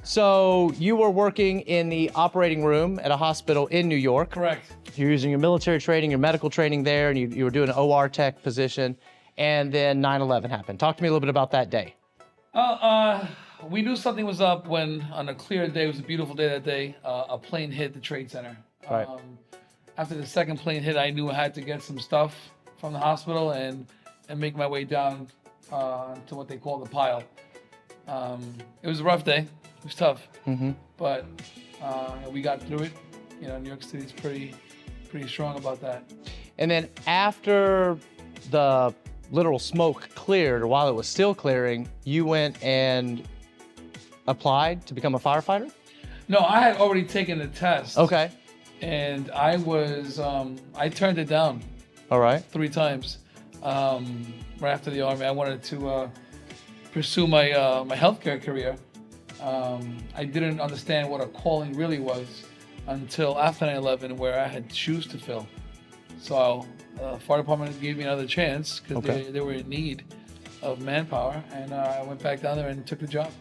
So you were working in the operating room at a hospital in New York. Correct. You're using your military training, your medical training there, and you were doing an OR tech position, and then 9/11 happened. Talk to me a little bit about that day. We knew something was up when, on a clear day, it was a beautiful day that day, a plane hit the Trade Center. Right. After the second plane hit, I knew I had to get some stuff from the hospital and make my way down to what they call the pile. It was a rough day. It was tough, but we got through it. You know, New York City's pretty strong about that. And then after the literal smoke cleared, or while it was still clearing, you went and applied to become a firefighter? No, I had already taken the test. Okay. And I was, I turned it down. All right. 3 times. Right after the Army, I wanted to pursue my my healthcare career. I didn't understand what a calling really was until after 9/11, where I had shoes to fill. So fire department gave me another chance because they were in need of manpower, and I went back down there and took the job.